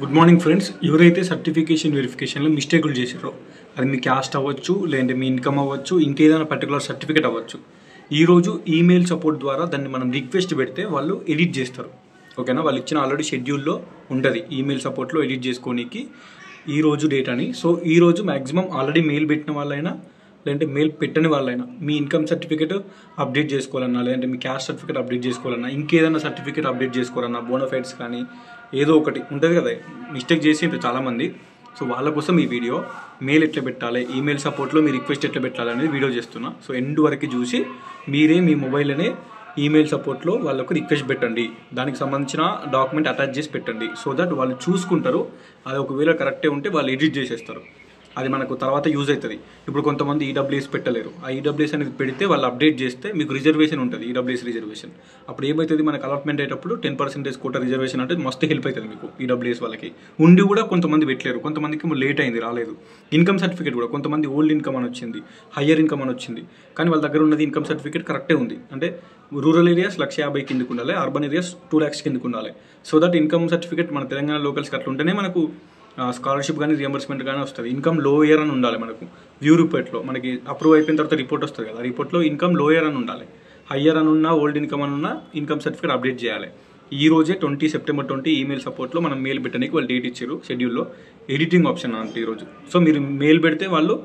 Good morning friends. ఎవరైతే certification వెరిఫికేషన్లో మిస్టేకులు చేసారో అది మీ క్యాస్ట్ అవ్వచ్చు, లేదంటే మీ ఇన్కమ్ అవ్వచ్చు, ఇంకేదైనా పర్టికులర్ సర్టిఫికేట్ అవ్వచ్చు. ఈరోజు ఈమెయిల్ సపోర్ట్ ద్వారా దాన్ని మనం రిక్వెస్ట్ పెడితే వాళ్ళు ఎడిట్ చేస్తారు. ఓకేనా, వాళ్ళు ఇచ్చిన ఆల్రెడీ షెడ్యూల్లో ఉంటుంది ఈమెయిల్ సపోర్ట్లో ఎడిట్ చేసుకోనికి ఈరోజు డేట్ అని. సో ఈరోజు మ్యాక్సిమం ఆల్రెడీ మెయిల్ పెట్టిన వాళ్ళైనా లేదంటే మెయిల్ పెట్టని వాళ్ళైనా మీ ఇన్కమ్ సర్టిఫికేట్ అప్డేట్ చేసుకోవాలన్నా, లేదంటే మీ క్యాస్ట్ సర్టిఫికేట్ అప్డేట్ చేసుకోవాలన్నా, ఇంకేదైనా సర్టిఫికేట్ అప్డేట్ చేసుకోవాలన్నా, బోనఫైడ్స్ కానీ ఏదో ఒకటి ఉంటుంది కదా, మిస్టేక్ చేసి చాలామంది. సో వాళ్ళ కోసం ఈ వీడియో మెయిల్ ఎట్లా పెట్టాలి, ఈమెయిల్ సపోర్ట్లో మీ రిక్వెస్ట్ ఎట్లా పెట్టాలి అనేది వీడియో చేస్తున్నా. సో ఎండ్ వరకు చూసి మీరే మీ మొబైల్లోనే ఈమెయిల్ సపోర్ట్లో వాళ్ళకు రిక్వెస్ట్ పెట్టండి, దానికి సంబంధించిన డాక్యుమెంట్ అటాచ్ చేసి పెట్టండి. సో దట్ వాళ్ళు చూసుకుంటారు, అది ఒకవేళ కరెక్టే ఉంటే వాళ్ళు ఎడిట్ చేసేస్తారు, అది మనకు తర్వాత యూజ్ అవుతుంది. ఇప్పుడు కొంతమంది ఈడబ్ల్యూఎస్ పెట్టలేరు, ఆ ఈడబ్ల్యూఎస్ అనేది పెడితే వాళ్ళు అప్డేట్ చేస్తే మీకు రిజర్వేషన్ ఉంటుంది, ఈడబ్ల్యూఎస్ రిజర్వేషన్. అప్పుడు ఏమవుతుంది, మనకు అలాట్మెంట్ అయ్యేటప్పుడు 10% కోటా రిజర్వేషన్ అంటే మస్తు హెల్ప్ అవుతుంది మీకు ఈడబ్ల్యూఎస్ వాళ్ళకి. ఉండి కూడా కొంతమంది పెట్టలేరు, కొంతమందికి లేట్ అయింది రాలేదు. ఇన్కమ్ సర్టిఫికేట్ కూడా కొంతమంది ఓల్డ్ ఇన్కమ్ అని వచ్చింది, హయ్యర్ ఇన్కమ్ అని వచ్చింది, కానీ వాళ్ళ దగ్గర ఉన్నది ఇన్కమ్ సర్టిఫికేట్ కరెక్టే ఉంది. అంటే రూరల్ ఏరియాస్ 150,000 కిందకు ఉండాలి, అర్బన్ ఏరియాస్ 2 lakhs కిందకు ఉండాలి. సో దట్ ఇన్కమ్ సర్టిఫికేట్ మన తెలంగాణ లోకల్స్కి అట్లా ఉంటేనే మనకు స్కాలర్షిప్ కానీ రియంబర్స్మెంట్ కానీ వస్తుంది. ఇన్కమ్ లోయర్ అని ఉండాలి మనకు. వ్యూ రిపోర్ట్లో మనకి అప్రూవ్ అయిపోయిన తర్వాత రిపోర్ట్ వస్తుంది కదా, రిపోర్ట్లో ఇన్కమ్ లోయర్ అని ఉండాలి. హయ్యర్ అని ఉన్నా, ఓల్డ్ ఇన్కమ్ అని ఉన్నా ఇన్కమ్ సర్టిఫికేట్ అప్డేట్ చేయాలి. ఈ రోజే September 20 ఈమెయిల్ సపోర్ట్లో మనం మెయిల్ పెట్టడానికి వాళ్ళు డేట్ ఇచ్చారు షెడ్యూల్లో, ఎడిటింగ్ ఆప్షన్ అంటే ఈరోజు. సో మీరు మెయిల్ పెడితే వాళ్ళు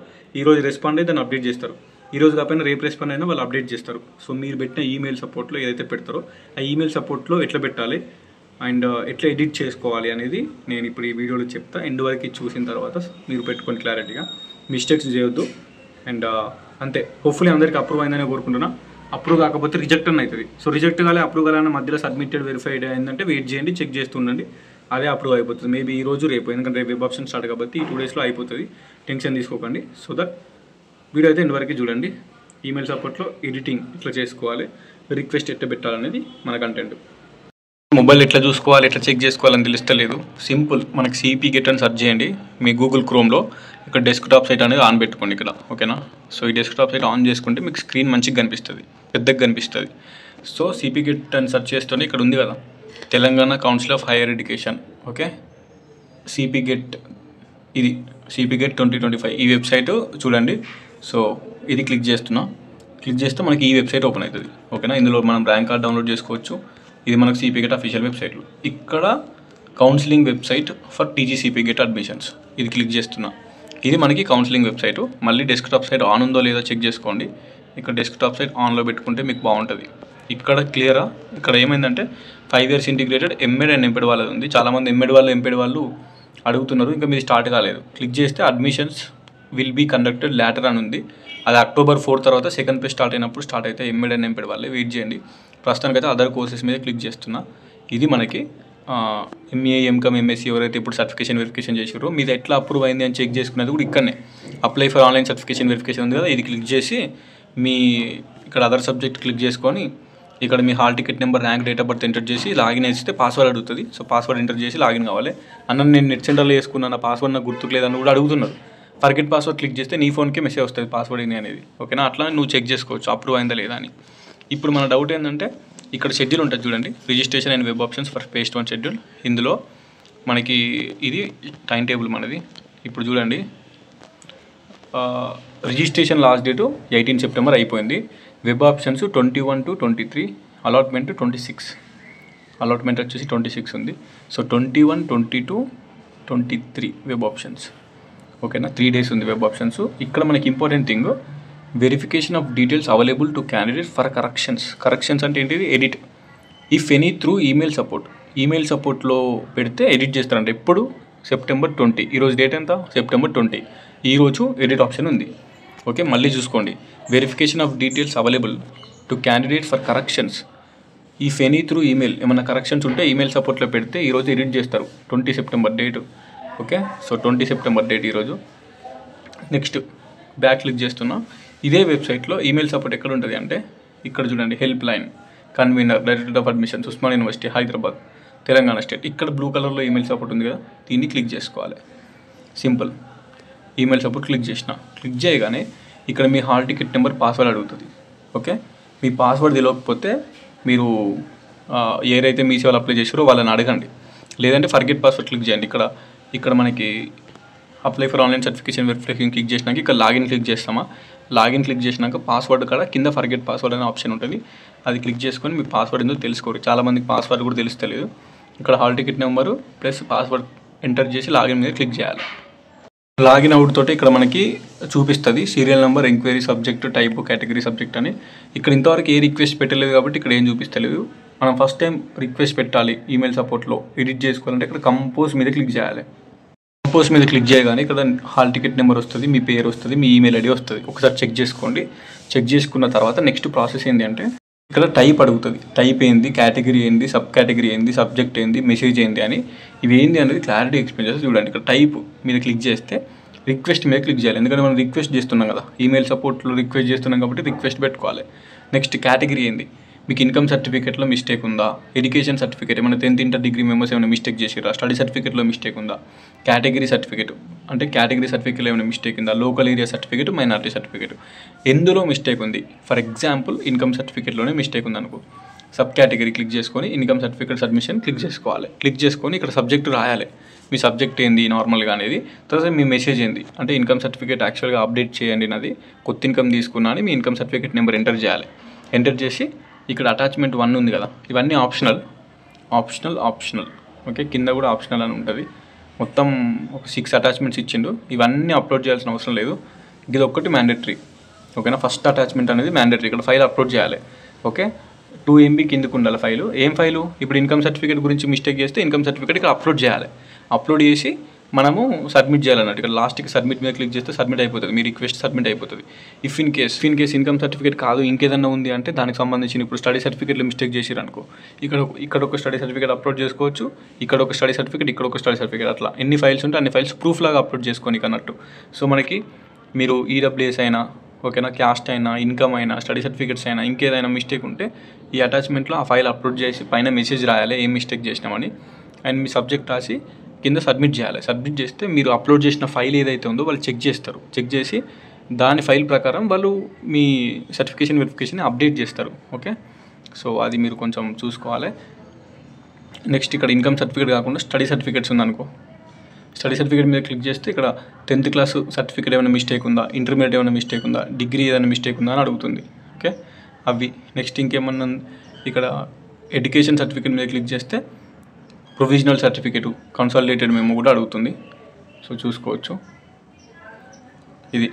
ఈరోజు రెస్పాండ్ అయితే దాన్ని అప్డేట్ చేస్తారు. ఈరోజు కాకపోయినా రేపు రెస్పాండ్ అయినా వాళ్ళు అప్డేట్ చేస్తారు. సో మీరు పెట్టిన ఈమెయిల్ సపోర్ట్లో ఏదైతే పెడతారో ఆ ఈమెయిల్ సపోర్ట్లో ఎట్లా పెట్టాలి అండ్ ఎట్లా ఎడిట్ చేసుకోవాలి అనేది నేను ఇప్పుడు ఈ వీడియోలో చెప్తా. ఎండ్ వరకు చూసిన తర్వాత మీరు పెట్టుకొని క్లారిటీగా, మిస్టేక్స్ చేయొద్దు. అండ్ అంతే, హోప్ఫుల్లీ అందరికీ అప్రూవ్ అయిందని కోరుకుంటున్నా. అప్రూవ్ కాకపోతే రిజెక్ట్ అని అవుతుంది. సో రిజెక్ట్ కాలే అప్రూవ్ కాలన్న మధ్యలో సబ్మిటెడ్ వెరిఫైడ్ అయిందంటే వెయిట్ చేయండి, చెక్ చేస్తుండండి, అదే అప్రూవ్ అయిపోతుంది. మేబీ ఈ రోజు రేపు, ఎందుకంటే రేపు వెబ్ ఆప్షన్ స్టార్ట్ కాబట్టి ఈ 2 daysలో అయిపోతుంది, టెన్షన్ తీసుకోకండి. సో దట్ వీడియో అయితే ఎండ్ వరకు చూడండి. ఈమెయిల్ సపోర్ట్లో ఎడిటింగ్ ఇట్లా చేసుకోవాలి, రిక్వెస్ట్ ఎట్లా పెట్టాలనేది మన కంటెంట్. మొబైల్ ఎట్లా చూసుకోవాలి, ఎట్లా చెక్ చేసుకోవాలని తెలుస్తలేదు. సింపుల్, మనకి సిపి గెట్ అని సెర్చ్ చేయండి మీ గూగుల్ క్రోమ్లో. ఇక్కడ డెస్క్టాప్ సైట్ అనేది ఆన్ పెట్టుకోండి ఇక్కడ, ఓకేనా. సో ఈ డెస్క్టాప్ సైట్ ఆన్ చేసుకుంటే మీకు స్క్రీన్ మంచిగా కనిపిస్తుంది, పెద్దగా కనిపిస్తుంది. సో సిపి గెట్ అని సెర్చ్ చేస్తూనే ఇక్కడ ఉంది కదా, Telangana council of higher education, okay. CP get, ఇది సిపి గెట్ 2025 ఈ వెబ్సైట్ చూడండి. సో ఇది క్లిక్ చేస్తున్నా, క్లిక్ చేస్తే మనకి ఈ వెబ్సైట్ ఓపెన్ అవుతుంది, ఓకేనా. ఇందులో మనం ర్యాంక్ కార్డ్ డౌన్లోడ్ చేసుకోవచ్చు. ఇది మనకు సిపి గెట్ అఫీషియల్ వెబ్సైట్లో. ఇక్కడ counselling website for TG CP get admissions, ఇది క్లిక్ చేస్తున్నా. ఇది మనకి కౌన్సిలింగ్ వెబ్సైట్. మళ్ళీ డెస్క్టాప్ సైట్ ఆన్ ఉందో లేదో చెక్ చేసుకోండి. ఇక్కడ డెస్క్టాప్ సైట్ ఆన్లో పెట్టుకుంటే మీకు బాగుంటుంది. ఇక్కడ క్లియరా, ఇక్కడ ఏమైందంటే 5 years integrated MEd and MPEd వాళ్ళది ఉంది. చాలామంది ఎంపెడ్ వాళ్ళు అడుగుతున్నారు, ఇంకా మీరు స్టార్ట్ కాలేదు. క్లిక్ చేస్తే admissions will be conducted later అని ఉంది. అది October 4 తర్వాత సెకండ్ పేజ్ స్టార్ట్ అయినప్పుడు స్టార్ట్ అయితే ఎంఎడ్ అండ్ ఎంపెడ్ వాళ్ళే, వెయిట్ చేయండి. ప్రస్తుతానికి అయితే అదర్ కోర్సెస్ మీద క్లిక్ చేస్తున్నా. ఇది మనకి ఎంఏ, ఎంకమ్, ఎంఎస్సీ ఎవరైతే ఇప్పుడు సర్టిఫికేషన్ వెరిఫికేషన్ చేసారో మీది ఎట్లా అప్రూవ్ అయింది అని చెక్ చేసుకునేది కూడా ఇక్కడనే. Apply for online certification verification ఉంది కదా, ఇది క్లిక్ చేసి మీ ఇక్కడ అదర్ సబ్జెక్ట్ క్లిక్ చేసుకొని ఇక్కడ మీ hall ticket number, rank, date of birth enter చేసి లాగిన్ చేస్తే పాస్వర్డ్ అడుగుతుంది. సో పాస్వర్డ్ ఎంటర్ చేసి లాగిన్ కావాలి. అన్న నేను నెట్ సెంటర్లో వేసుకున్నాను, పాస్వర్డ్ నాకు గుర్తుకు లేదని కూడా అడుగుతున్నారు. ఫర్గెట్ పాస్వర్డ్ క్లిక్ చేస్తే నీ ఫోన్కే మెసేజ్ వస్తుంది పాస్వర్డ్ ఏంటి అనేది, ఓకేనా. అట్లా నువ్వు చెక్ చేసుకోవచ్చు అప్రూవ్ అయిందా లేదా అని. ఇప్పుడు మన డౌట్ ఏంటంటే ఇక్కడ షెడ్యూల్ ఉంటుంది చూడండి, registration and web options for phase 1 schedule. ఇందులో మనకి ఇది టైం టేబుల్ మనది. ఇప్పుడు చూడండి, రిజిస్ట్రేషన్ లాస్ట్ డేటు 18 September అయిపోయింది. Web options 21 to 23, allotment 26, allotment వచ్చేసి 26 ఉంది. సో 21, 22, 23 వెబ్ ఆప్షన్స్, ఓకేనా. 3 days ఉంది వెబ్ ఆప్షన్స్. ఇక్కడ మనకి important thing, verification of details available to candidate for corrections. Corrections అంటే ఏంటిది, edit if any through email support. Email సపోర్ట్లో పెడితే ఎడిట్ చేస్తారంట. ఎప్పుడు September 20, ఈరోజు డేట్ ఎంత, September 20. ఈరోజు ఎడిట్ ఆప్షన్ ఉంది, ఓకే. మళ్ళీ చూసుకోండి, verification of details available to candidate for corrections if any through email. ఏమైనా కరెక్షన్స్ ఉంటే ఈమెయిల్ సపోర్ట్లో పెడితే ఈరోజు ఎడిట్ చేస్తారు. 20 September date, okay. So 20 September date ఈరోజు. నెక్స్ట్ బ్యాక్ క్లిక్ చేస్తున్నా. ఇదే వెబ్సైట్లో ఈమెయిల్ సపోర్ట్ ఎక్కడ ఉంటుంది అంటే ఇక్కడ చూడండి, help line, convener, director of admissions, Osmania university, Hyderabad, Telangana state. ఇక్కడ బ్లూ కలర్లో ఈమెయిల్ సపోర్ట్ ఉంది కదా, దీన్ని క్లిక్ చేసుకోవాలి. సింపుల్, ఈమెయిల్ సపోర్ట్ క్లిక్ చేసిన. క్లిక్ చేయగానే ఇక్కడ మీ హాల్ టికెట్ నెంబర్, పాస్వర్డ్ అడుగుతుంది, ఓకే. మీ పాస్వర్డ్ తెలియకపోతే మీరు ఏదైతే మీ సేవలు అప్లై చేసారో వాళ్ళని అడగండి. లేదంటే ఫర్గెట్ పాస్వర్డ్ క్లిక్ చేయండి. ఇక్కడ మనకి apply for online certification verification click చేసినాక ఇక్కడ లాగిన్ క్లిక్ చేస్తామా, లాగిన్ క్లిక్ చేసినాక పాస్వర్డ్ కూడా కింద ఫర్గెట్ పాస్వర్డ్ అనే ఆప్షన్ ఉంటుంది. అది క్లిక్ చేసుకొని మీ పాస్వర్డ్ ఎందుకు తెలుసుకోరు. చాలామందికి పాస్వర్డ్ కూడా తెలుస్తలేదు. ఇక్కడ hall ticket number plus password enter చేసి లాగిన్ మీద క్లిక్ చేయాలి. లాగిన్ అవుట్ తోటి ఇక్కడ మనకి చూపిస్తుంది serial number, enquiry subject, type, category subject అని. ఇక్కడ ఇంతవరకు ఏ రిక్వెస్ట్ పెట్టలేదు కాబట్టి ఇక్కడ ఏం చూపిస్తలేదు. మనం ఫస్ట్ టైం రిక్వెస్ట్ పెట్టాలి ఈమెయిల్ సపోర్ట్లో ఎడిట్ చేసుకోవాలంటే ఇక్కడ కంపోజ్ మీద క్లిక్ చేయాలి. కంపోజ్ మీద క్లిక్ చేయగానే ఇక్కడ హాల్ టికెట్ నెంబర్ వస్తుంది, మీ పేరు వస్తుంది, మీ ఈమెయిల్ ఐడి వస్తుంది. ఒకసారి చెక్ చేసుకోండి. చెక్ చేసుకున్న తర్వాత నెక్స్ట్ ప్రాసెస్ ఏంటి అంటే ఇక్కడ టైప్ అడుగుతుంది. టైప్ ఏంది, కేటగిరీ ఏంది, సబ్ కేటగిరీ ఏంది, సబ్జెక్ట్ ఏంది, మెసేజ్ ఏంది అని ఇవి ఏంది అనేది క్లారిటీ ఎక్స్ప్లెయిన్ చేస్తే చూడండి. ఇక్కడ టైప్ మీద క్లిక్ చేస్తే రిక్వెస్ట్ మీద క్లిక్ చేయాలి. ఎందుకంటే మనం రిక్వెస్ట్ చేస్తున్నాం కదా, ఈమెయిల్ సపోర్ట్లో రిక్వెస్ట్ చేస్తున్నాం కాబట్టి రిక్వెస్ట్ పెట్టుకోవాలి. నెక్స్ట్ కేటగిరీ ఏంది, మీకు ఇన్కమ్ సర్టిఫికేట్లో మిస్టేక్ ఉందా, ఎడ్యుకేషన్ సర్టిఫికేట్ ఏమైనా 10th ఇంటర్ డిగ్రీ మెంబర్స్ ఏమైనా మిస్టేక్ చేసిరా, స్టడీ సర్టిఫికేట్లో మిస్టేక్ ఉందా, కేటగిరీ సర్టిఫికేట్ అంటే కేటగిరీ సర్టిఫికేట్లో ఏమైనా మిస్టేక్ ఉందా, local area certificate, minority certificate ఎందులో మిస్టేక్ ఉంది. ఫర్ ఎగ్జాంపుల్ ఇన్కమ్ సర్టిఫికేట్లోనే మిస్టేక్ ఉంది అనుకో, సబ్ కేటగిరీ క్లిక్ చేసుకొని ఇన్కమ్ సర్టిఫికేట్ సబ్మిషన్ క్లిక్ చేసుకోవాలి. క్లిక్ చేసుకొని ఇక్కడ సబ్జెక్ట్ రాయాలి. మీ సబ్జెక్ట్ ఏంది నార్మల్గా అనేది, తర్వాత మీ మెసేజ్ ఏంది అంటే ఇన్కమ్ సర్టిఫికేట్ యాక్చువల్గా అప్డేట్ చేయండి నాది, కొత్త ఇన్కమ్ తీసుకున్నా అని మీ ఇన్కమ్ సర్టిఫికేట్ నెంబర్ ఎంటర్ చేయాలి. ఎంటర్ చేసి ఇక్కడ అటాచ్మెంట్ 1 ఉంది కదా, ఇవన్నీ ఆప్షనల్. ఓకే, కింద కూడా ఆప్షనల్ అని ఉంటుంది. మొత్తం ఒక 6 అటాచ్మెంట్స్ ఇచ్చిండు. ఇవన్నీ అప్లోడ్ చేయాల్సిన అవసరం లేదు. ఇది ఒక్కటి మ్యాండేటరీ. ఓకేనా, ఫస్ట్ అటాచ్మెంట్ అనేది మ్యాండేటరీ. ఇక్కడ ఫైల్ అప్లోడ్ చేయాలి. ఓకే, 2 MB కిందకు ఉండాలి ఫైలు. ఏం ఫైలు, ఇప్పుడు ఇన్కమ్ సర్టిఫికేట్ గురించి మిస్టేక్ చేస్తే ఇన్కమ్ సర్టిఫికేట్ ఇక్కడ అప్లోడ్ చేయాలి. అప్లోడ్ చేసి మనము సబ్మిట్ చేయాలన్నట్టు. ఇక్కడ లాస్ట్కి సబ్మిట్ మీద క్లిక్ చేస్తే సబ్మిట్ అయిపోతుంది, మీ రిక్వెస్ట్ సబ్మిట్ అయిపోతుంది. If in case income certificate కాదు ఇంకేదన్నా ఉంది అంటే దానికి సంబంధించిన ఇప్పుడు స్టడీ సర్టిఫికేట్లో మిస్టేక్ చేసిరు అనుకో, ఇక్కడ ఒక స్టడీ సర్టిఫికేట్ అప్లోడ్ చేసుకోవచ్చు, ఇక్కడ ఒక స్టడీ సర్టిఫికేట్, ఇక్కడ ఒక స్టడీ సర్టిఫికేట్, అట్లా ఎన్ని ఫైల్స్ ఉంటే అన్ని ఫైల్స్ ప్రూఫ్ లాగా అప్లోడ్ చేసుకోని అన్నట్టు. సో మనకి మీరు ఈడబ్ల్యూఎస్ అయినా ఓకేనా, క్యాస్ట్ అయినా, ఇన్కమ్ అయినా, స్టడీ సర్టిఫికేట్స్ అయినా ఇంకేదైనా మిస్టేక్ ఉంటే ఈ అటాచ్మెంట్లో ఆ ఫైల్ అప్లోడ్ చేసి పైన మెసేజ్ రాయాలి ఏం మిస్టేక్ చేసినామని, అండ్ మీ సబ్జెక్ట్ రాసి కింద సబ్మిట్ చేయాలి. సబ్మిట్ చేస్తే మీరు అప్లోడ్ చేసిన ఫైల్ ఏదైతే ఉందో వాళ్ళు చెక్ చేస్తారు. చెక్ చేసి దాని ఫైల్ ప్రకారం వాళ్ళు మీ సర్టిఫికేషన్ వెరిఫికేషన్ అప్డేట్ చేస్తారు. ఓకే, సో అది మీరు కొంచెం చూసుకోవాలి. నెక్స్ట్ ఇక్కడ ఇన్కమ్ సర్టిఫికేట్ కాకుండా స్టడీ సర్టిఫికేట్స్ ఉందనుకో, స్టడీ సర్టిఫికేట్ మీద క్లిక్ చేస్తే ఇక్కడ 10th క్లాస్ సర్టిఫికేట్ ఏమైనా మిస్టేక్ ఉందా, ఇంటర్మీడియట్ ఏమైనా మిస్టేక్ ఉందా, డిగ్రీ ఏదైనా మిస్టేక్ ఉందా అని అడుగుతుంది. ఓకే, అవి నెక్స్ట్ ఇంకేమన్నా ఇక్కడ ఎడ్యుకేషన్ సర్టిఫికేట్ మీద క్లిక్ చేస్తే ప్రొవిజనల్ సర్టిఫికేట్, కన్సాలిడేటెడ్ మెమో కూడా అడుగుతుంది. సో చూసుకోవచ్చు. ఇది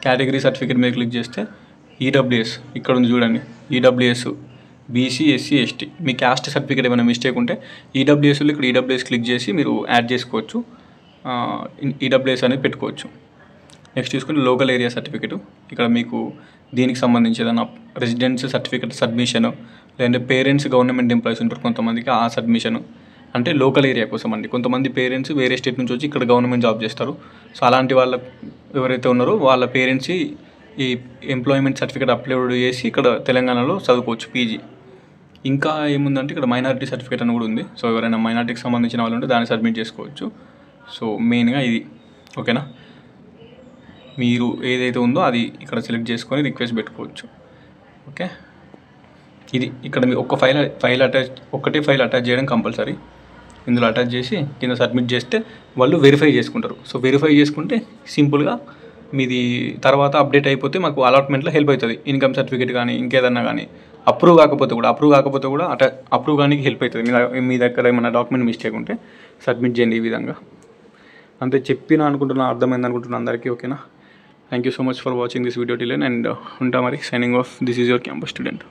కేటగిరీ సర్టిఫికేట్ మీద క్లిక్ చేస్తే ఈడబ్ల్యూఎస్ ఇక్కడ ఉంది చూడండి, ఈడబ్ల్యూఎస్ బీసీ, ఎస్సీ, ఎస్టీ. మీ క్యాస్ట్ సర్టిఫికేట్ ఏమైనా మిస్టేక్ ఉంటే ఈడబ్ల్యూఎస్లో ఇక్కడ ఈడబ్ల్యూఎస్ క్లిక్ చేసి మీరు యాడ్ చేసుకోవచ్చు, ఈడబ్ల్యూఎస్ అనేది పెట్టుకోవచ్చు. నెక్స్ట్ చూసుకుంటే లోకల్ ఏరియా సర్టిఫికేట్. ఇక్కడ మీకు దీనికి సంబంధించి ఏదైనా రెసిడెన్స్ సర్టిఫికేట్ సబ్మిషన్, లేదంటే పేరెంట్స్ గవర్నమెంట్ ఎంప్లాయీస్ ఉంటారు కొంతమందికి ఆ సబ్మిషన్, అంటే లోకల్ ఏరియా కోసం అండి. కొంతమంది పేరెంట్స్ వేరే స్టేట్ నుంచి వచ్చి ఇక్కడ గవర్నమెంట్ జాబ్ చేస్తారు. సో అలాంటి వాళ్ళ ఎవరైతే ఉన్నారో వాళ్ళ పేరెంట్స్ ఈ ఎంప్లాయ్మెంట్ సర్టిఫికేట్ అప్లోడ్ చేసి ఇక్కడ తెలంగాణలో చదువుకోవచ్చు పీజీ. ఇంకా ఏముందంటే ఇక్కడ మైనారిటీ సర్టిఫికేట్ అని కూడా ఉంది. సో ఎవరైనా మైనారిటీకి సంబంధించిన వాళ్ళు ఉంటే దాన్ని సబ్మిట్ చేసుకోవచ్చు. సో మెయిన్గా ఇది. ఓకేనా, మీరు ఏదైతే ఉందో అది ఇక్కడ సెలెక్ట్ చేసుకొని రిక్వెస్ట్ పెట్టుకోవచ్చు. ఓకే, ఇది ఇక్కడ మీ ఒక్కటే ఫైల్ అటాచ్ చేయడం కంపల్సరీ. ఇందులో అటాచ్ చేసి కింద సబ్మిట్ చేస్తే వాళ్ళు వెరిఫై చేసుకుంటారు. సో వెరిఫై చేసుకుంటే సింపుల్గా మీది తర్వాత అప్డేట్ అయిపోతే మాకు అలాట్మెంట్లో హెల్ప్ అవుతుంది. ఇన్కమ్ సర్టిఫికేట్ కానీ ఇంకేదన్నా కానీ అప్రూవ్ కాకపోతే కూడా అప్రూవ్ కానీ హెల్ప్ అవుతుంది. మీ దగ్గర ఏమైనా డాక్యుమెంట్ మిస్టేక్ ఉంటే సబ్మిట్ చేయండి ఈ విధంగా. అంతే చెప్పినా అనుకుంటున్నా, అర్థమైంది అనుకుంటున్నా అందరికీ. ఓకేనా, thank you so much for watching this video till and ఉంటా మరి. Signing off, this is your campus student.